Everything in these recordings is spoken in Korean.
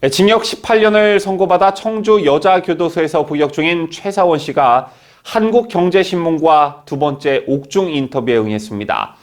징역 18년을 선고받아 청주 여자교도소에서 복역 중인 최사원 씨가 한국경제신문과 두 번째 옥중 인터뷰에 응했습니다.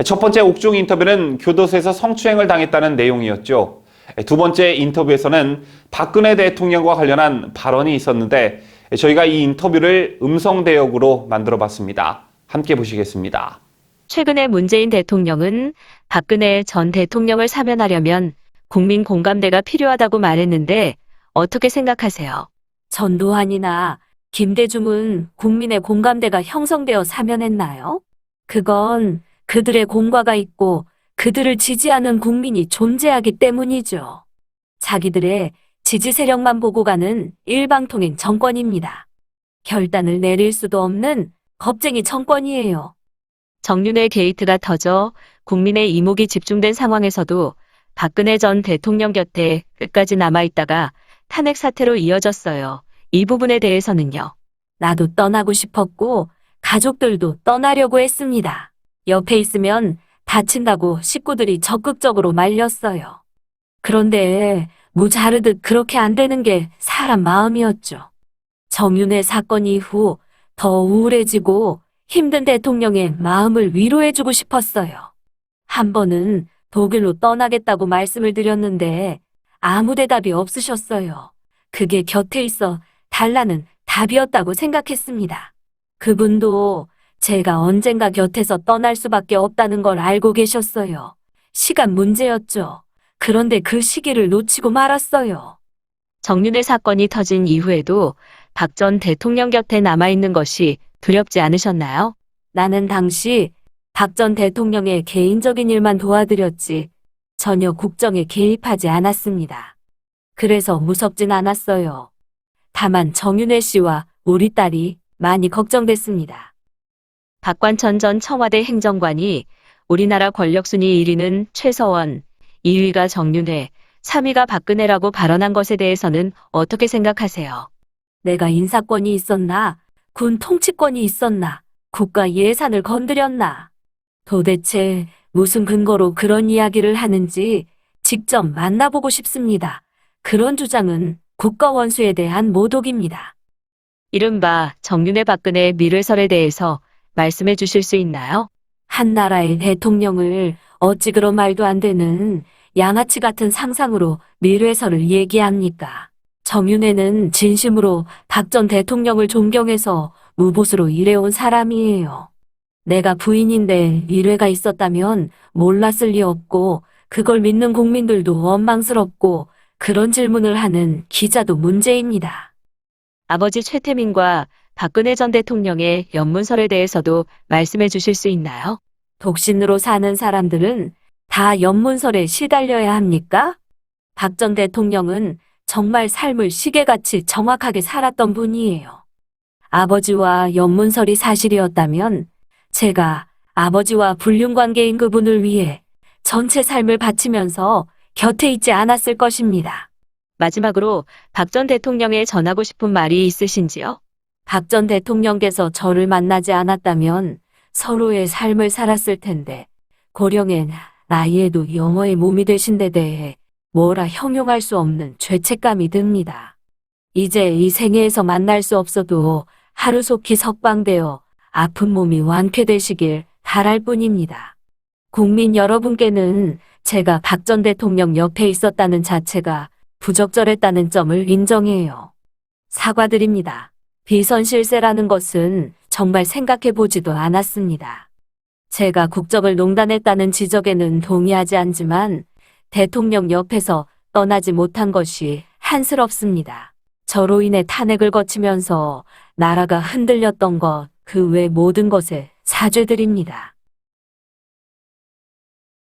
첫 번째 옥중 인터뷰는 교도소에서 성추행을 당했다는 내용이었죠. 두 번째 인터뷰에서는 박근혜 대통령과 관련한 발언이 있었는데 저희가 이 인터뷰를 음성 대역으로 만들어 봤습니다. 함께 보시겠습니다. 최근에 문재인 대통령은 박근혜 전 대통령을 사면하려면 국민 공감대가 필요하다고 말했는데 어떻게 생각하세요? 전두환이나 김대중은 국민의 공감대가 형성되어 사면했나요? 그건 그들의 공과가 있고 그들을 지지하는 국민이 존재하기 때문이죠. 자기들의 지지 세력만 보고 가는 일방통행 정권입니다. 결단을 내릴 수도 없는 겁쟁이 정권이에요. 정윤회 게이트가 터져 국민의 이목이 집중된 상황에서도 박근혜 전 대통령 곁에 끝까지 남아있다가 탄핵 사태로 이어졌어요. 이 부분에 대해서는요. 나도 떠나고 싶었고 가족들도 떠나려고 했습니다. 옆에 있으면 다친다고 식구들이 적극적으로 말렸어요. 그런데 무자르듯 그렇게 안 되는 게 사람 마음이었죠. 정윤회 사건 이후 더 우울해지고 힘든 대통령의 마음을 위로해주고 싶었어요. 한 번은 독일로 떠나겠다고 말씀을 드렸는데 아무 대답이 없으셨어요. 그게 곁에 있어 달라는 답이었다고 생각했습니다. 그분도 제가 언젠가 곁에서 떠날 수밖에 없다는 걸 알고 계셨어요. 시간 문제였죠. 그런데 그 시기를 놓치고 말았어요. 정윤회 사건이 터진 이후에도 박 전 대통령 곁에 남아있는 것이 두렵지 않으셨나요? 나는 당시 박 전 대통령의 개인적인 일만 도와드렸지 전혀 국정에 개입하지 않았습니다. 그래서 무섭진 않았어요. 다만 정윤회 씨와 우리 딸이 많이 걱정됐습니다. 박관천 전 청와대 행정관이 우리나라 권력순위 1위는 최서원, 2위가 정윤회, 3위가 박근혜라고 발언한 것에 대해서는 어떻게 생각하세요? 내가 인사권이 있었나? 군 통치권이 있었나? 국가 예산을 건드렸나? 도대체 무슨 근거로 그런 이야기를 하는지 직접 만나보고 싶습니다. 그런 주장은 국가원수에 대한 모독입니다. 이른바 정윤회 박근혜 밀회설에 대해서 말씀해 주실 수 있나요? 한 나라의 대통령을 어찌 그런 말도 안 되는 양아치 같은 상상으로 밀회설을 얘기합니까? 정윤회는 진심으로 박 전 대통령을 존경해서 무보수로 일해온 사람이에요. 내가 부인인데 밀회가 있었다면 몰랐을 리 없고 그걸 믿는 국민들도 원망스럽고 그런 질문을 하는 기자도 문제입니다. 아버지 최태민과 박근혜 전 대통령의 연문설에 대해서도 말씀해 주실 수 있나요? 독신으로 사는 사람들은 다 연문설에 시달려야 합니까? 박 전 대통령은 정말 삶을 시계같이 정확하게 살았던 분이에요. 아버지와 연문설이 사실이었다면 제가 아버지와 불륜관계인 그분을 위해 전체 삶을 바치면서 곁에 있지 않았을 것입니다. 마지막으로 박 전 대통령에 전하고 싶은 말이 있으신지요? 박 전 대통령께서 저를 만나지 않았다면 서로의 삶을 살았을 텐데 고령의 나이에도 영어의 몸이 되신 데 대해 뭐라 형용할 수 없는 죄책감이 듭니다. 이제 이 생애에서 만날 수 없어도 하루속히 석방되어 아픈 몸이 완쾌되시길 바랄 뿐입니다. 국민 여러분께는 제가 박 전 대통령 옆에 있었다는 자체가 부적절했다는 점을 인정해요. 사과드립니다. 비선실세라는 것은 정말 생각해 보지도 않았습니다. 제가 국정을 농단했다는 지적에는 동의하지 않지만 대통령 옆에서 떠나지 못한 것이 한스럽습니다. 저로 인해 탄핵을 거치면서 나라가 흔들렸던 것, 그 외 모든 것에 사죄드립니다.